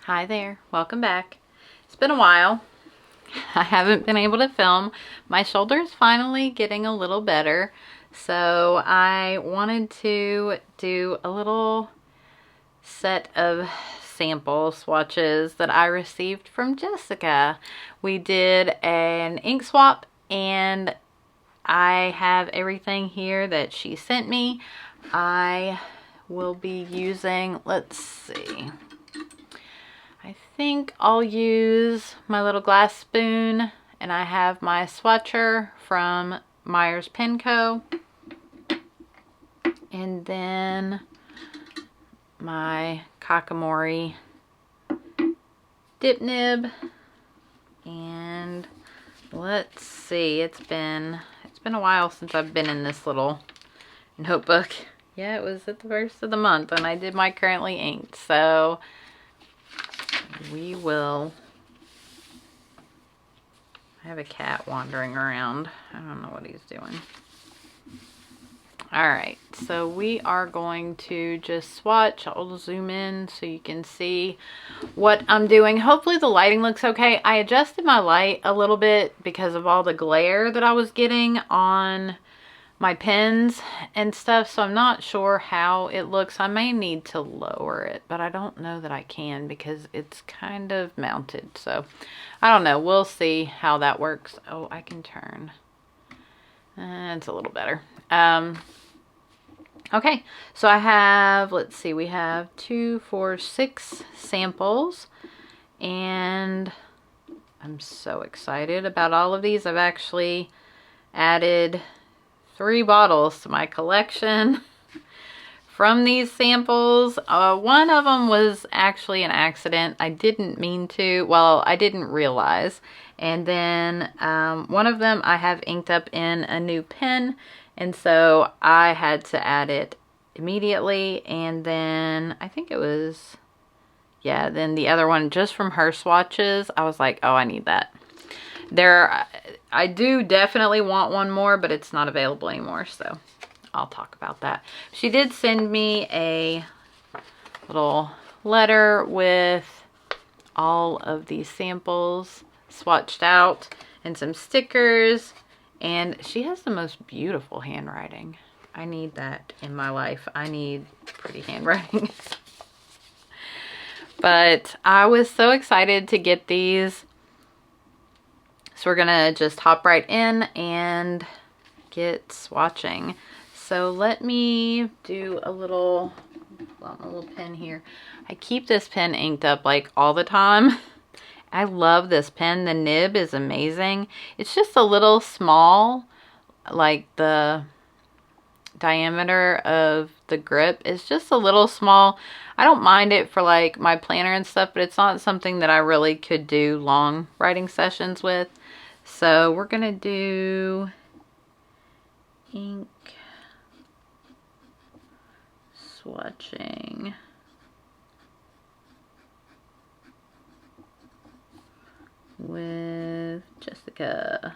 Hi there, welcome back. It's been a while. I haven't been able to film. My shoulder is finally getting a little better, so I wanted to do a little set of sample swatches that I received from Jessica. We did an ink swap and I have everything here that she sent me. I will be using, let's see, I think I'll use my little glass spoon, and I have my swatcher from Myers Pen Co. And then my Kakamori dip nib. And let's see, it's been a while since I've been in this little notebook. Yeah, it was at the first of the month when I did my currently inked. So we will. I have a cat wandering around. I don't know what he's doing. Alright, so we are going to just swatch. I'll zoom in so you can see what I'm doing. Hopefully the lighting looks okay. I adjusted my light a little bit because of all the glare that I was getting on my pens and stuff, so I'm not sure how it looks. I may need to lower it, but I don't know that I can because it's kind of mounted, so I don't know. We'll see how that works. Oh, I can turn. It's a little better. Okay, so I have, let's see, we have 2, 4, 6 samples, and I'm so excited about all of these. I've actually added 3 bottles to my collection from these samples. One of them was actually an accident. I didn't mean to. Well, I didn't realize. And then one of them I have inked up in a new pen, and so I had to add it immediately. And then I think it was, yeah, then the other one just from her swatches, I was like, oh, I need that. I do definitely want one more, but it's not available anymore, so I'll talk about that. She did send me a little letter with all of these samples swatched out and some stickers, and she has the most beautiful handwriting. I need that in my life. I need pretty handwriting. But I was so excited to get these. So we're gonna just hop right in and get swatching. So let me do a little pen here. I keep this pen inked up like all the time. I love this pen. The nib is amazing. It's just a little small, like the diameter of the grip is just a little small. I don't mind it for like my planner and stuff, but it's not something that I really could do long writing sessions with. So we're gonna do ink swatching with Jessica.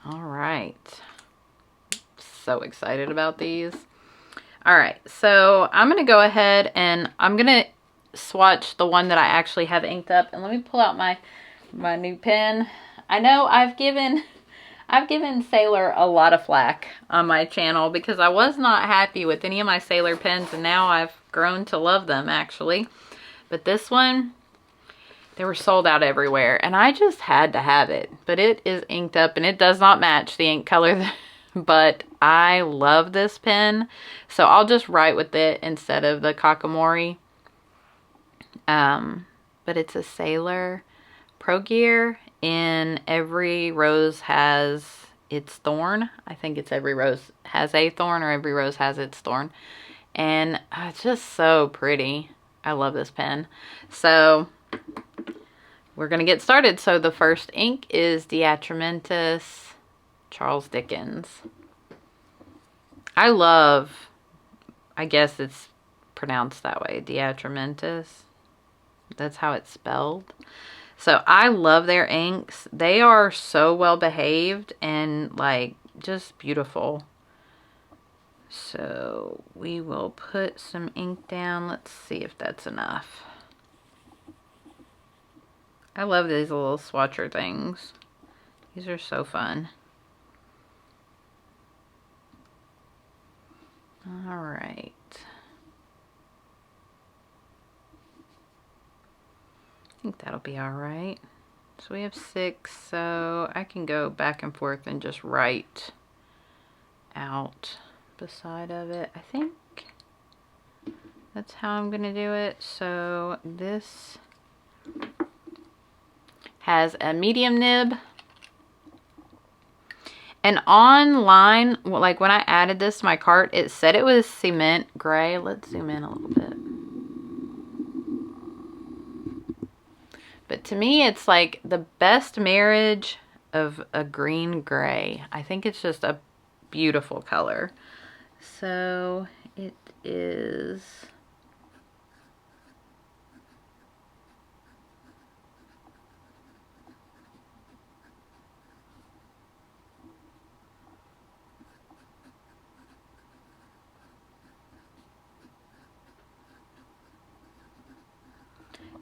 All right, so excited about these. All right, so I'm gonna go ahead and I'm gonna swatch the one that I actually have inked up, and let me pull out my new pen. I know I've given Sailor a lot of flack on my channel because I was not happy with any of my Sailor pens, and now I've grown to love them actually. But this one, they were sold out everywhere, and I just had to have it. But it is inked up, and it does not match the ink color, but I love this pen, so I'll just write with it instead of the Kakamori. But it's a Sailor Pro Gear, and every rose has its thorn. I think it's every rose has a thorn, or every rose has its thorn. And it's just so pretty. I love this pen. So we're gonna get started. So the first ink is the atriumus Charles Dickens. I guess it's pronounced that way, atriumus. That's how it's spelled. So I love their inks. They are so well behaved and like just beautiful. So we will put some ink down. Let's see if that's enough. I love these little swatcher things. These are so fun. All right. I think that'll be all right. So we have 6, so I can go back and forth and just write out the side of it. I think that's how I'm gonna do it. So this has a medium nib. And online, like when I added this to my cart, it said it was cement gray. Let's zoom in a little bit. But to me, it's like the best marriage of a green gray. I think it's just a beautiful color. So it is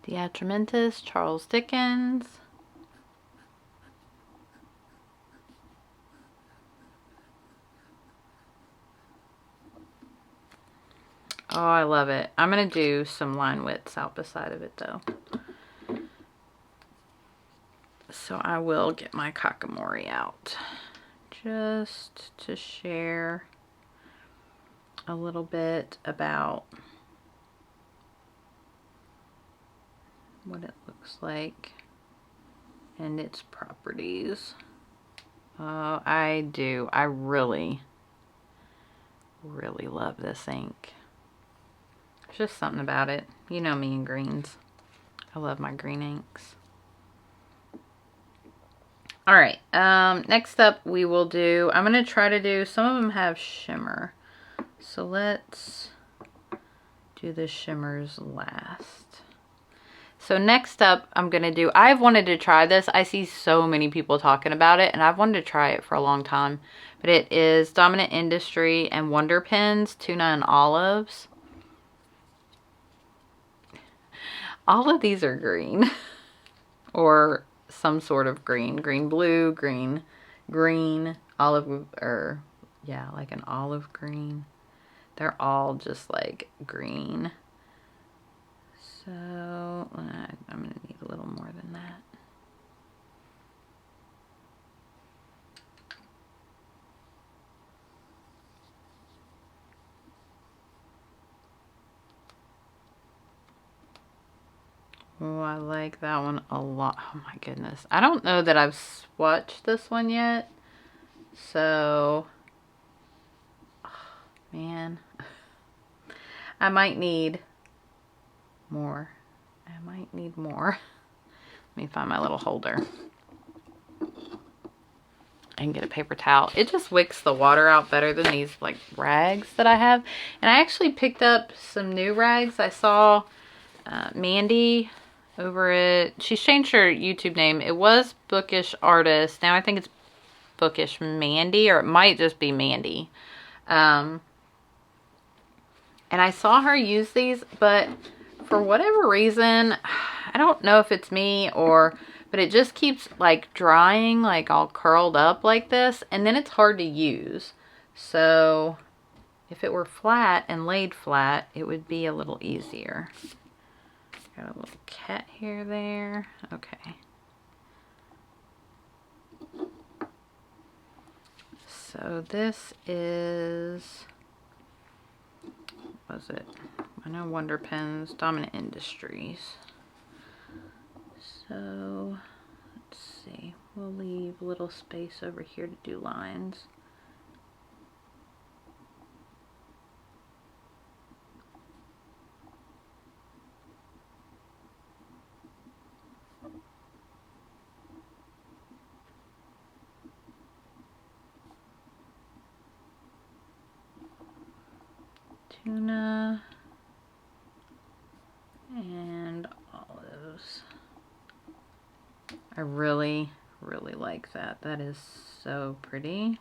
the atriumus, Charles Dickens. Oh, I love it. I'm going to do some line widths out beside of it though. So I will get my Kakamori out just to share a little bit about what it looks like and its properties. Oh, I do. I really, really love this ink. There's just something about it. You know me and greens. I love my green inks. All right, next up we will do, I'm gonna try to do, some of them have shimmer. So let's do the shimmers last. So next up I'm gonna do, I've wanted to try this. I see so many people talking about it and I've wanted to try it for a long time. But it is Dominant Industry and Wonder Pens, Tuna and Olives. All of these are green. Or some sort of green. Green blue, green, olive, or yeah, like an olive green. They're all just like green. So I'm gonna need a little more than that. Oh, I like that one a lot. Oh my goodness. I don't know that I've swatched this one yet. So, oh, man, I might need more. I might need more. Let me find my little holder. I can get a paper towel. It just wicks the water out better than these like rags that I have. And I actually picked up some new rags. I saw Mandy over at, she's changed her YouTube name. It was Bookish Artist. Now I think it's Bookish Mandy, or it might just be Mandy. And I saw her use these, but for whatever reason, I don't know if it's me or, but it just keeps like drying, like all curled up like this, and then it's hard to use. So if it were flat and laid flat, it would be a little easier. Got a little cat hair there. Okay. So this is, what was it? I know Wonder Pens, Dominant Industries. So let's see. We'll leave a little space over here to do lines. Tuna and olives. I really, really like that. That is so pretty.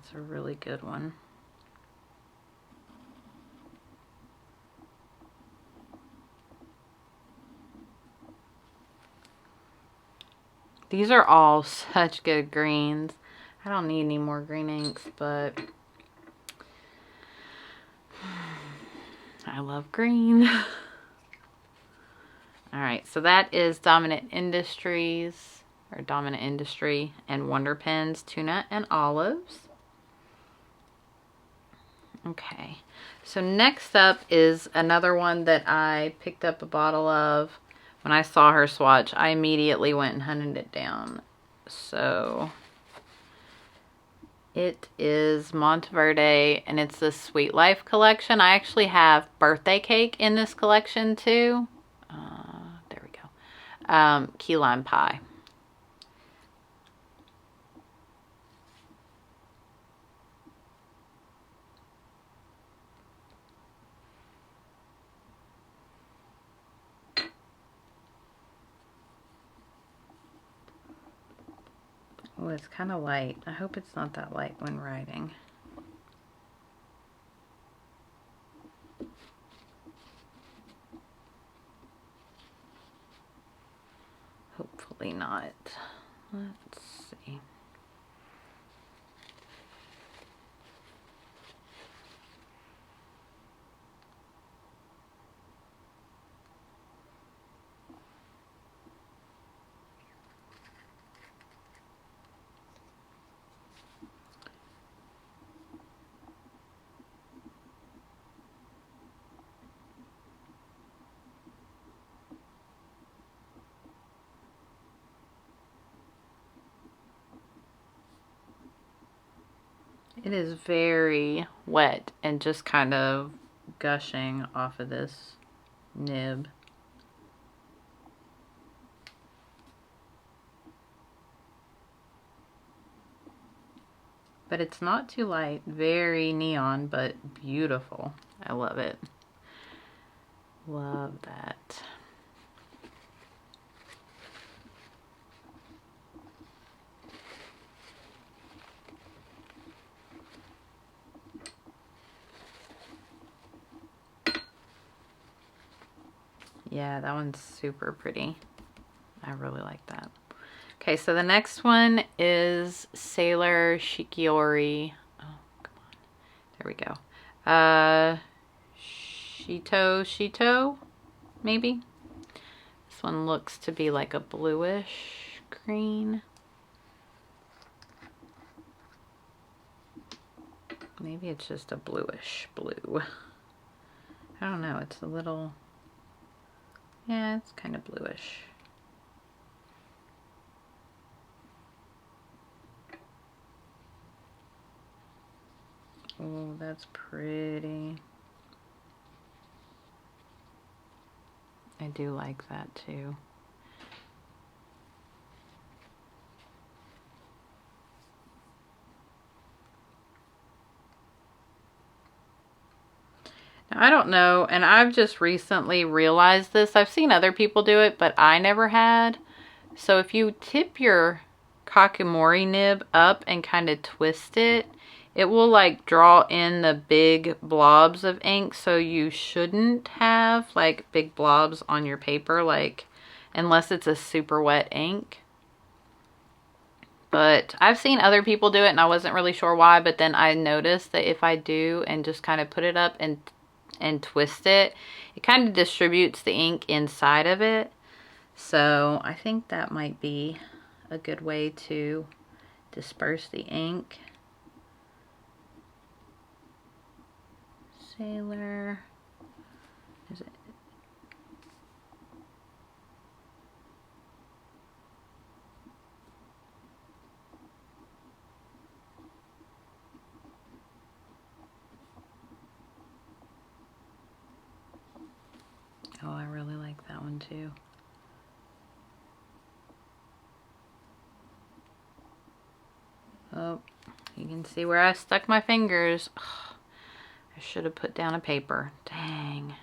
That's a really good one. These are all such good greens. I don't need any more green inks, but I love green. All right, so that is Dominant Industry and Wonder Pens, Tuna and Olives. Okay, so next up is another one that I picked up a bottle of. When I saw her swatch, I immediately went and hunted it down. So it is Mont Verde, and it's the Sweet Life collection. I actually have Birthday Cake in this collection too. There we go. Key lime pie. Oh, it's kind of light. I hope it's not that light when writing. Hopefully not. Let's see. It is very wet and just kind of gushing off of this nib. But it's not too light, very neon, but beautiful. I love it. Love that. Yeah, that one's super pretty. I really like that. Okay, so the next one is Sailor Shikiori. Oh, come on. There we go. Shito, maybe? This one looks to be like a bluish green. Maybe it's just a bluish blue. I don't know, it's a little... Yeah, it's kind of bluish. Oh, that's pretty. I do like that too. Now, I don't know, and I've just recently realized this. I've seen other people do it, but I never had. So if you tip your Kakimori nib up and kind of twist it, it will like draw in the big blobs of ink. So you shouldn't have like big blobs on your paper, like unless it's a super wet ink. But I've seen other people do it and I wasn't really sure why, but then I noticed that if I do and just kind of put it up and twist it, it kind of distributes the ink inside of it. So I think that might be a good way to disperse the ink. Sailor, is it? Oh, I really like that one too. Oh, you can see where I stuck my fingers. Ugh, I should have put down a paper. Dang.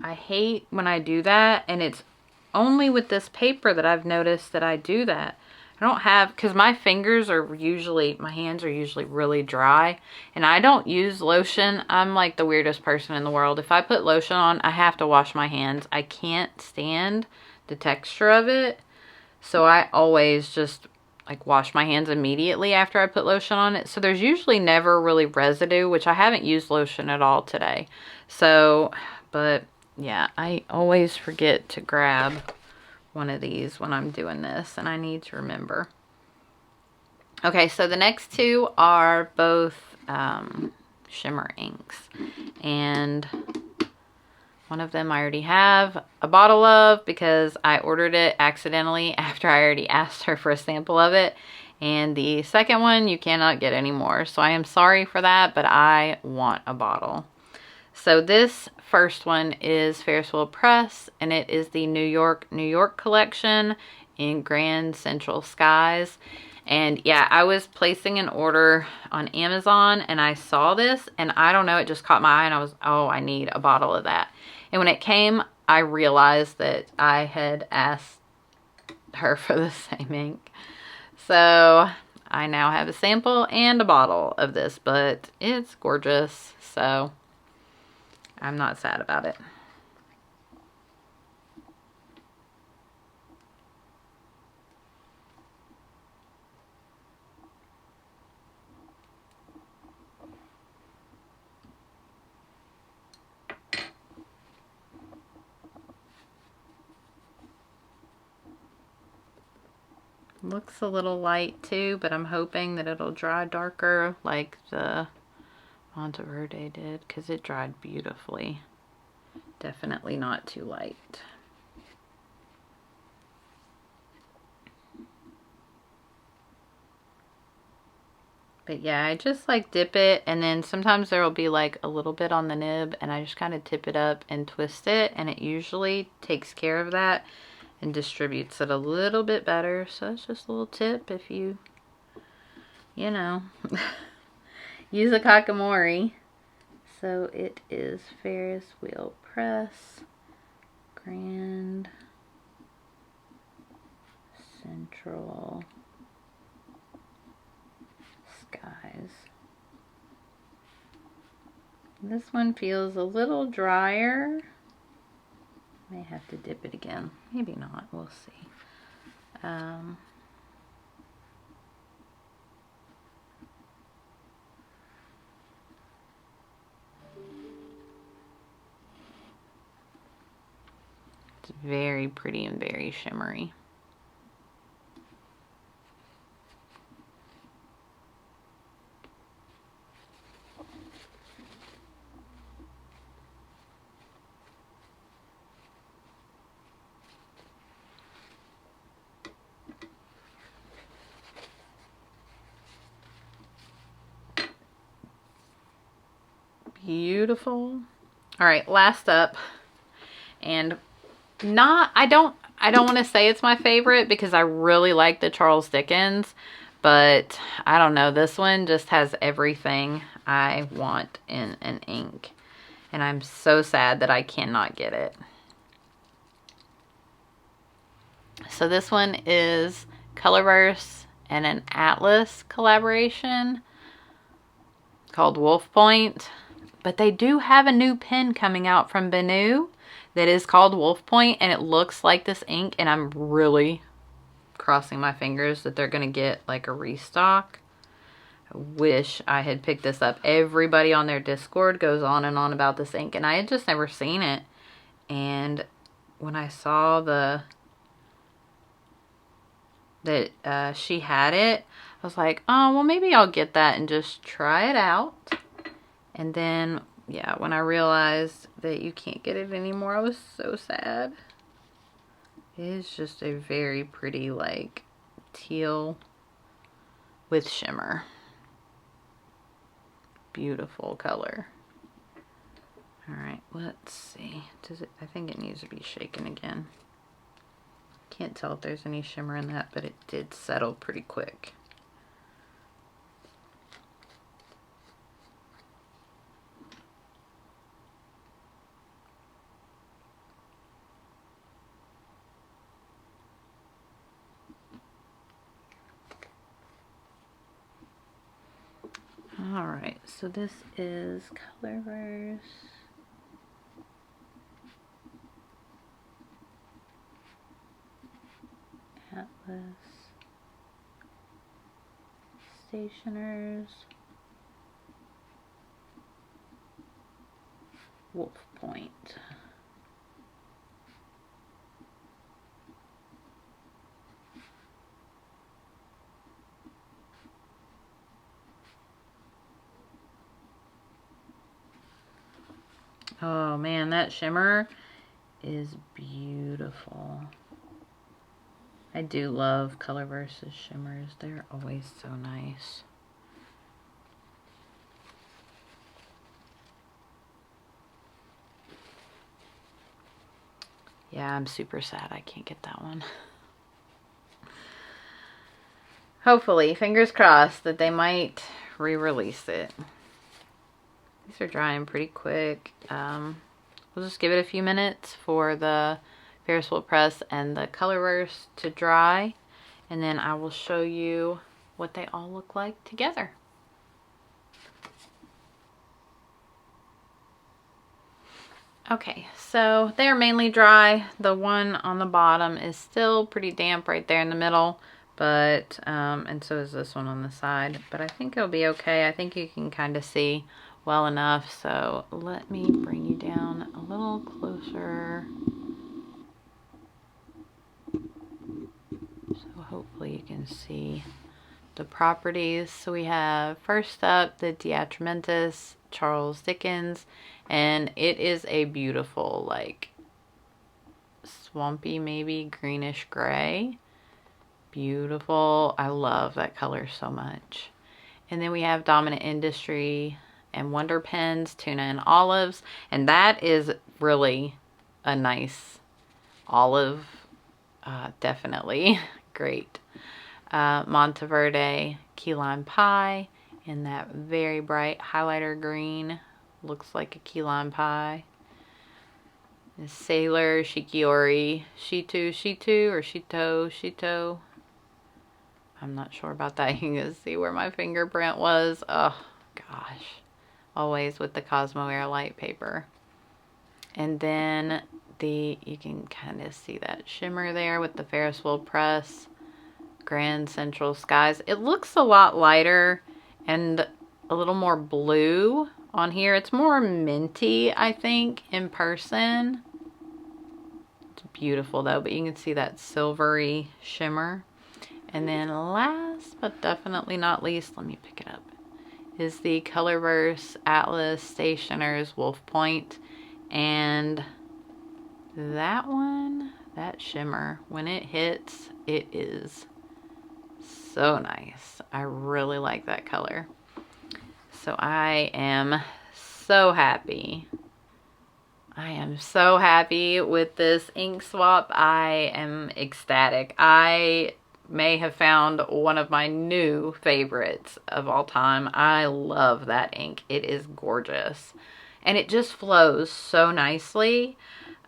I hate when I do that, and it's only with this paper that I've noticed that I do that. I don't have, because my hands are usually really dry, and I don't use lotion. I'm like the weirdest person in the world. If I put lotion on, I have to wash my hands. I can't stand the texture of it, so I always just like wash my hands immediately after I put lotion on it. So there's usually never really residue, which I haven't used lotion at all today. So, but yeah, I always forget to grab one of these when I'm doing this, and I need to remember. Okay, so the next two are both shimmer inks, and one of them I already have a bottle of because I ordered it accidentally after I already asked her for a sample of it, and the second one you cannot get anymore, so I am sorry for that, but I want a bottle. So this first one is Ferris Wheel Press, and it is the New York collection in Grand Central Skies. And yeah, I was placing an order on Amazon and I saw this, and I don't know, it just caught my eye and I was, oh, I need a bottle of that. And when it came, I realized that I had asked her for the same ink. So I now have a sample and a bottle of this, but it's gorgeous, so I'm not sad about it. Looks a little light too, but I'm hoping that it'll dry darker like the Mont Verde did, because it dried beautifully. Definitely not too light. But yeah, I just like dip it, and then sometimes there will be like a little bit on the nib, and I just kind of tip it up and twist it, and it usually takes care of that and distributes it a little bit better. So it's just a little tip if you know, use a kakamori. So it is Ferris Wheel Press, Grand Central Skies. This one feels a little drier. May have to dip it again. Maybe not. We'll see. It's very pretty and very shimmery. Beautiful. All right, last up, and I don't want to say it's my favorite because I really like the Charles Dickens, but I don't know, this one just has everything I want in an ink, and I'm so sad that I cannot get it. So this one is Colorverse and an Atlas collaboration called Wolf Point. But they do have a new pen coming out from Benu that is called Wolf Point, and it looks like this ink, and I'm really crossing my fingers that they're going to get like a restock. I wish I had picked this up. Everybody on their Discord goes on and on about this ink, and I had just never seen it. And when I saw that she had it, I was like, oh, well, maybe I'll get that and just try it out. And then, yeah, when I realized that you can't get it anymore, I was so sad. It is just a very pretty, like, teal with shimmer. Beautiful color. All right, let's see. I think it needs to be shaken again. Can't tell if there's any shimmer in that, but it did settle pretty quick. All right, so this is Colorverse. Atlas. Stationers. Wolf Point. Oh man, that shimmer is beautiful. I do love Colorverse's shimmers. They're always so nice. Yeah, I'm super sad I can't get that one. Hopefully, fingers crossed that they might re-release it. These are drying pretty quick. We'll just give it a few minutes for the Ferris wheel press and the Colorverse to dry, and then I will show you what they all look like together. Okay, so they're mainly dry. The one on the bottom is still pretty damp right there in the middle, but and so is this one on the side, but I think it'll be okay. I think you can kind of see well enough, so let me bring you down a little closer. So hopefully you can see the properties. So we have first up the Diatramentis Charles Dickens, and it is a beautiful, like, swampy, maybe greenish gray. Beautiful. I love that color so much. And then we have Dominant Industry and Wonder Pens, Tuna and Olives, and that is really a nice olive. Definitely great. Mont Verde Key Lime Pie in that very bright highlighter green. Looks like a key lime pie. The Sailor Shikiori Shitu or Shito. I'm not sure about that. You can see where my fingerprint was. Oh gosh. Always with the Cosmo Air light paper. And then you can kind of see that shimmer there with the Ferris wheel press. Grand Central Skies. It looks a lot lighter and a little more blue on here. It's more minty, I think, in person. It's beautiful though, but you can see that silvery shimmer. And then last but definitely not least, let me pick it up, is the Colorverse Atlas Stationers Wolf Point. And that one, that shimmer, when it hits, it is so nice. I really like that color. So I am so happy. I am so happy with this ink swap. I am ecstatic. I may have found one of my new favorites of all time. I love that ink. It is gorgeous. And it just flows so nicely.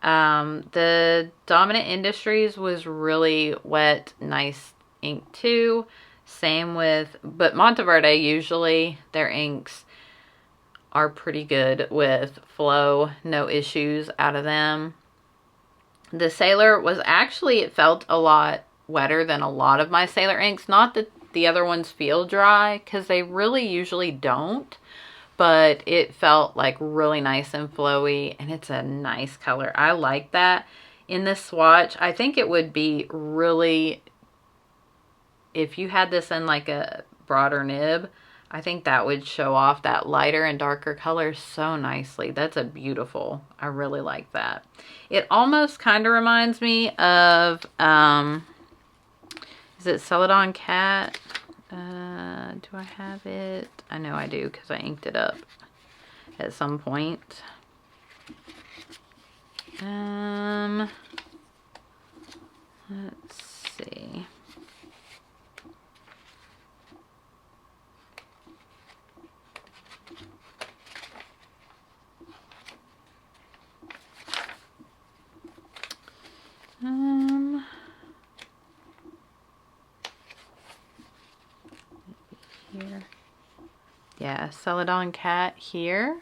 The Dominant Industries was really wet, nice ink too. Same with, but Mont Verde, usually their inks are pretty good with flow, no issues out of them. The Sailor was actually, it felt a lot wetter than a lot of my Sailor inks. Not that the other ones feel dry, because they really usually don't, but it felt like really nice and flowy, and it's a nice color. I like that. In this swatch, I think it would be really, if you had this in like a broader nib, I think that would show off that lighter and darker color so nicely. That's a beautiful, I really like that. It almost kind of reminds me of, is it Celadon Cat? Do I have it? I know I do because I inked it up at some point. Let's see. Here. yeah, Celadon Cat here.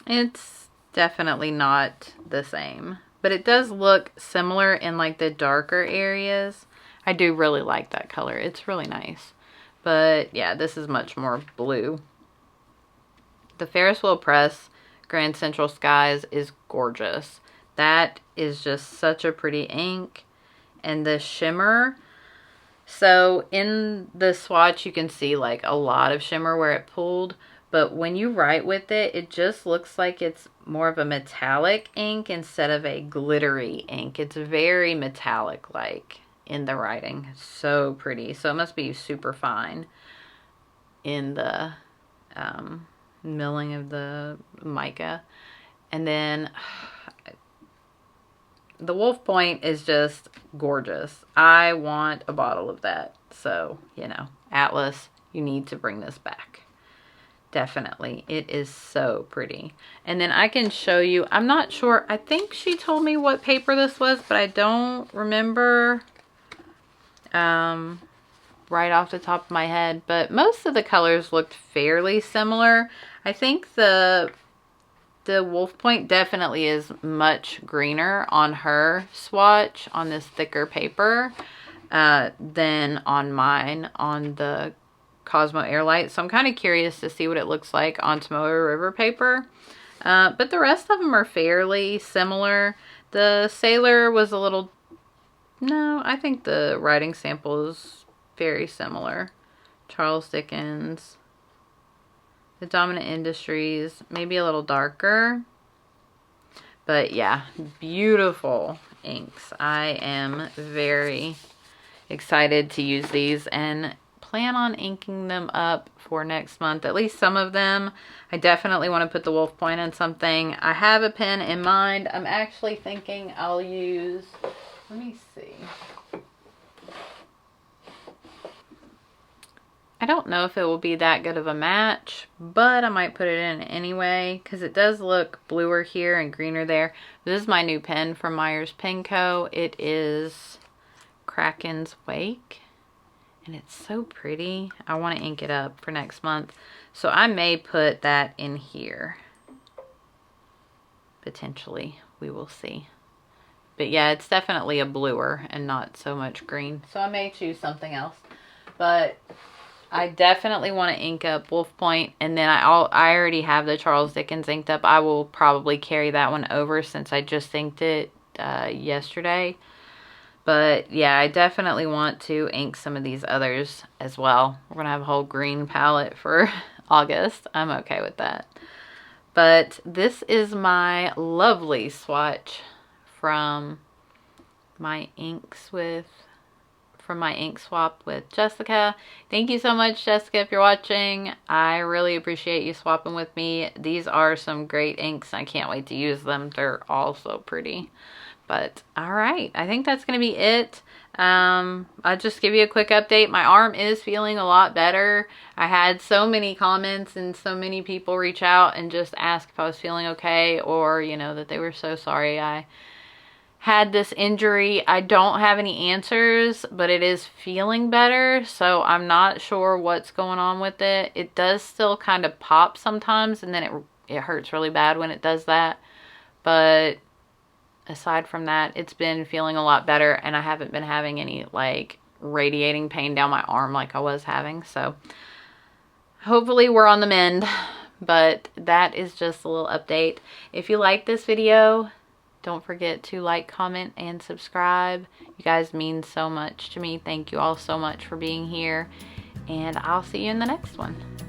It's definitely not the same, but it does look similar in like the darker areas. I do really like that color. It's really nice. But yeah, this is much more blue. The Ferris Wheel Press Grand Central Skies is gorgeous. That is just such a pretty ink. And the shimmer, so in the swatch you can see like a lot of shimmer where it pulled, but when you write with it, it just looks like it's more of a metallic ink instead of a glittery ink. It's very metallic like in the writing. So pretty. So it must be super fine in the milling of the mica. And then the Wolf Point is just gorgeous. I want a bottle of that. So, you know, Atlas, you need to bring this back. Definitely. It is so pretty. And then I can show you, I'm not sure, I think she told me what paper this was, but I don't remember right off the top of my head. But most of the colors looked fairly similar. I think the Wolf Point definitely is much greener on her swatch on this thicker paper than on mine on the Cosmo Airlight. So I'm kind of curious to see what it looks like on Tomoe River paper. But the rest of them are fairly similar. The Sailor was a little... No, I think the writing sample is very similar. Charles Dickens. The Dominant Industries, maybe a little darker. But yeah, beautiful inks. I am very excited to use these and plan on inking them up for next month. At least some of them. I definitely want to put the Wolf Point on something. I have a pen in mind. I'm actually thinking I'll use... Let me see. I don't know if it will be that good of a match, but I might put it in anyway because it does look bluer here and greener there. This is my new pen from Myers Pen Co. It is Kraken's Wake, and it's so pretty. I want to ink it up for next month, so I may put that in here. Potentially, we will see. But yeah, it's definitely a bluer and not so much green, so I may choose something else. But I definitely want to ink up Wolf Point, and then I already have the Charles Dickens inked up. I will probably carry that one over since I just inked it yesterday. But yeah, I definitely want to ink some of these others as well. We're going to have a whole green palette for August. I'm okay with that. But this is my lovely swatch from my ink swap with Jessica. Thank you so much, Jessica, if you're watching. I really appreciate you swapping with me. These are some great inks. I can't wait to use them. They're all so pretty. But all right, I think that's going to be it. I'll just give you a quick update. My arm is feeling a lot better. I had so many comments and so many people reach out and just ask if I was feeling okay, or, you know, that they were so sorry I had this injury. I don't have any answers, but it is feeling better, so I'm not sure what's going on with it. It does still kind of pop sometimes, and then it hurts really bad when it does that. But aside from that, it's been feeling a lot better, and I haven't been having any like radiating pain down my arm like I was having. So hopefully we're on the mend. But that is just a little update. If you like this video, don't forget to like, comment, and subscribe. You guys mean so much to me. Thank you all so much for being here. And I'll see you in the next one.